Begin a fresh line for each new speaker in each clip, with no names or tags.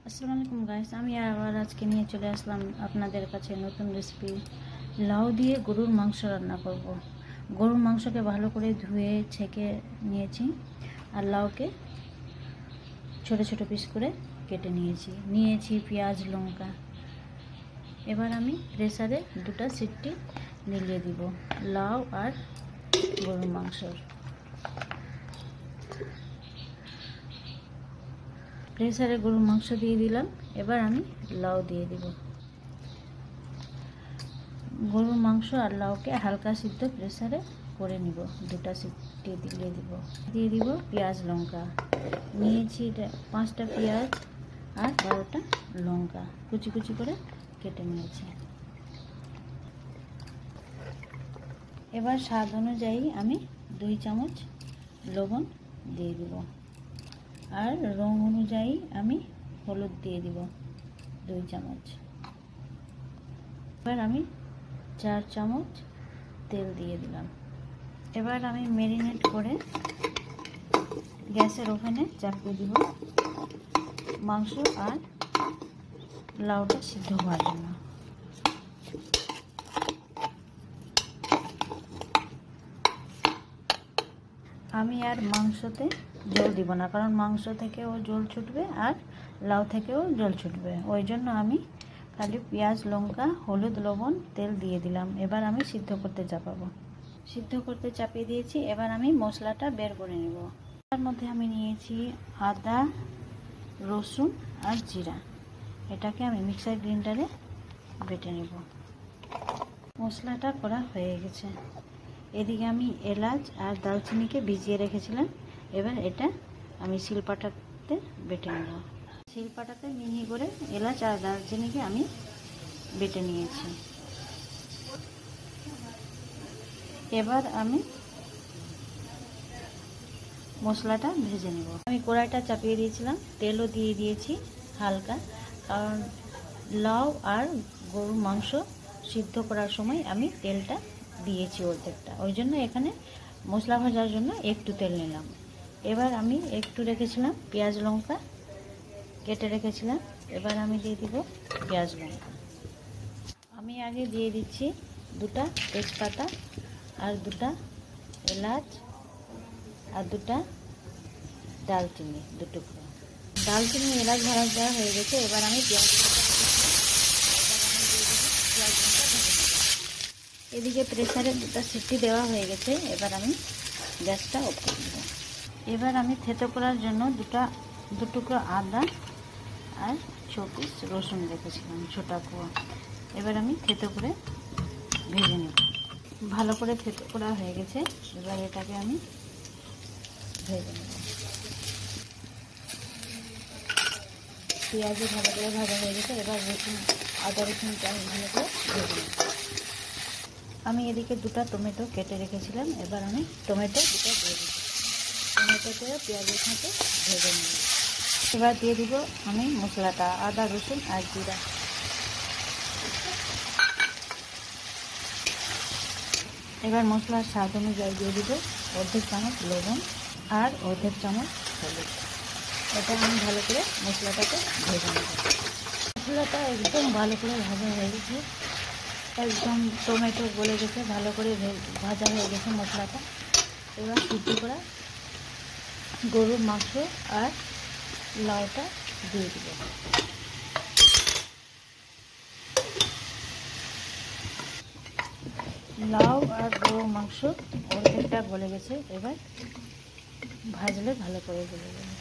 আসসালামু আলাইকুম গাইস, আমি আবার আজকে নিয়ে চলে আসলাম আপনাদের কাছে নতুন রেসিপি। লাউ দিয়ে গরুর মাংস রান্না করব। গরুর মাংসকে ভালো করে ধুয়ে ছেঁকে নিয়েছি আর লাউকে ছোট ছোট পিস করে কেটে নিয়েছি পেঁয়াজ লঙ্কা। এবার আমি প্রেসারে দুটো সিটি মিলিয়ে দিব লাউ আর গরুর মাংসর। প্রেসারে গরুর মাংস দিয়ে দিলাম, এবার আমি লাউ দিয়ে দিব। গরুর মাংস আর লাউকে হালকা সিদ্ধ প্রেসারে করে নিব। দুটো সিটি দিয়ে দিব পেঁয়াজ লঙ্কা। নিয়েছি 5টা পেঁয়াজ আর 12টা লঙ্কা কুচি কুচি করে কেটে নিয়েছি। এবার স্বাদ অনুযায়ী আমি 2 চামচ লবণ দিয়ে দিব আর রং অনুযায়ী আমি হলুদ দিয়ে দিব 2 চামচ। এবার আমি 4 চামচ তেল দিয়ে দিলাম। এবার আমি ম্যারিনেট করে গ্যাসের ওভেনে চাপিয়ে দিব মাংস আর লাউটা সিদ্ধ হওয়ার জন্য। আমি আর মাংসতে জল দিব না, কারণ মাংস থেকেও জল ছুটবে আর লাউ থেকেও জল ছুটবে। ওই জন্য আমি খালি পেঁয়াজ লঙ্কা হলুদ লবণ তেল দিয়ে দিলাম। এবার আমি সিদ্ধ করতে চাপিয়ে দিয়েছি। এবার আমি মশলাটা বের করে নেব। তার মধ্যে আমি নিয়েছি আদা রসুন আর জিরা। এটাকে আমি মিক্সার গ্রাইন্ডারে বেটে নেব। মশলাটা করা হয়ে গেছে। এদিকে আমি এলাচ আর দালচিনিকে ভিজিয়ে রেখেছিলাম। এবার এটা আমি শিলপাটাতে বেটে নেব। শিলপাটাতে মিহি করে এলাচ আর দালচিনিকে আমি বেটে নিয়েছি। এবার আমি মশলাটা ভেজে নেব। আমি কড়াইটা চাপিয়ে দিয়েছিলাম, তেলও দিয়ে দিয়েছি হালকা, কারণ লাউ আর গরুর মাংস সিদ্ধ করার সময় আমি তেলটা দিয়েছি অর্ধেকটা। ওই জন্য এখানে মশলা ভাজার জন্য একটু তেল নিলাম। এবার আমি একটু রেখেছিলাম পেঁয়াজ লঙ্কা কেটে রেখেছিলাম। এবার আমি দিয়ে দিব পেঁয়াজ লঙ্কা। আমি আগে দিয়ে দিচ্ছি 2টা তেজপাতা আর 2টা এলাচ আর 2টা দালচিনি 2 টুকরো। দালচিনি এলাচ ভাজা দেওয়া হয়ে গেছে। এবার আমি পেঁয়াজ লঙ্কা ভেজে নেব। এদিকে প্রেসারে 2টা সিটি দেওয়া হয়ে গেছে। এবার আমি গ্যাসটা অফ করে দেব। এবার আমি থেতো করার জন্য 2 টুকরো আদা আর 6 পিস রসুন রেখেছিলাম ছোটা কোয়া। এবার আমি থেতো করে ভেজে নেব। ভালো করে থেতো করা হয়ে গেছে। এবার এটাকে আমি ভেজে নেব। পেঁয়াজও ভালো করে ভাজা হয়ে গেছে। এবার আদা রসুনটা আমি ভালো করে ভেজে নেব। আমি এদিকে 2টা টমেটো কেটে রেখেছিলাম। এবার আমি টমেটো 2টা দিয়ে দিচ্ছি। টমেটোকে পেঁয়াজের সাথে ভেজে নেব। এবার দিয়ে দিব আমি মশলাটা আদা রসুন আর জিরা। এবার মশলার স্বাদ অনুযায়ী দিয়ে দিব অর্ধেক চামচ লবণ আর অর্ধেক চামচ হলুদ। এটা আমি ভালো করে মশলাটাকে ভেজে নেব। মশলাটা একদম ভালো করে ভাজা হয়ে গেছে। একদম টমেটো গলে গেছে, ভালো করে ভাজা হয়ে গেছে মশলাটা। এবার সিদ্ধ করা গরুর মাংস আর লাউটা দিয়ে দিব। লাউ আর গরুর মাংস অর্ধেকটা গলে গেছে। এবার ভাজলে ভালো করে গলে যাবে।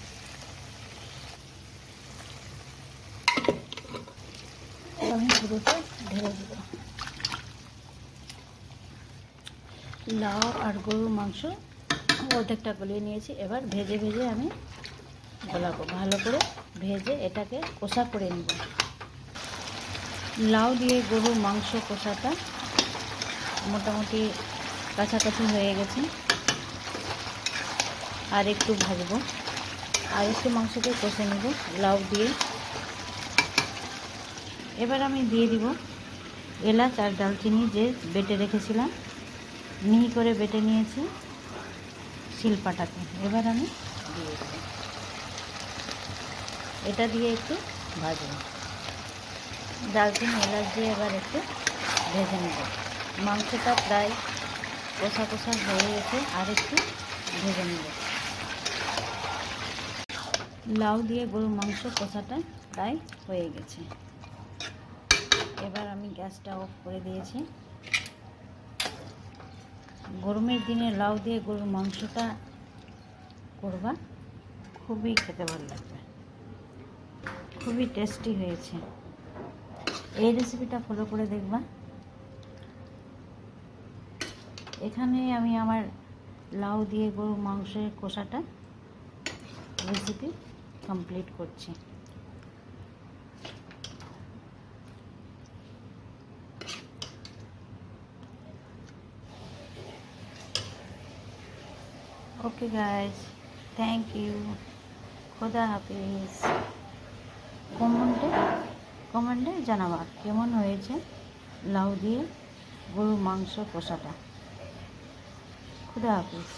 আমি পুরোটা ঢেলে দেব। লাউ আর গরুর মাংস অর্ধেকটা গলিয়ে নিয়েছি। এবার ভেজে ভেজে আমি গলাবো। ভালো করে ভেজে এটাকে কষা করে নেব। লাউ দিয়ে গরুর মাংস কষাটা মোটামুটি কাছাকাছি হয়ে গেছে। আর একটু ভাজবো, আর একটু মাংসকে কষে নেব লাউ দিয়ে। এবার আমি দিয়ে দিব এলাচ আর দালচিনি যে বেটে রেখেছিলাম, মিহি করে বেটে নিয়েছি শিলপাটাতে। এবার আমি দিয়ে দেব। এটা দিয়ে একটু ভাজবো। দারচিনি এলাচ দিয়ে এবার একটু ভেজে নেব। মাংসটা প্রায় কষা কষা হয়ে গেছে, আর একটু ভেজে নেব। লাউ দিয়ে গরুর মাংস কষাটা প্রায় হয়ে গেছে। এবার আমি গ্যাসটা অফ করে দিয়েছি। গরমের দিনে লাউ দিয়ে গরুর মাংসটা করবা, খুবই খেতে ভালো লাগবে, খুবই টেস্টি হয়েছে। এই রেসিপিটা ফলো করে দেখবা। এখানে আমি আমার লাউ দিয়ে গরুর মাংসের কষাটা রেসিপি কমপ্লিট করছি। ওকে গাইজ, থ্যাংক ইউ, খোদা হাফিজ। কমেন্টে জানাবা কেমন হয়েছে লাউ দিয়ে গরুর মাংস কষাটা। খোদা হাফিজ।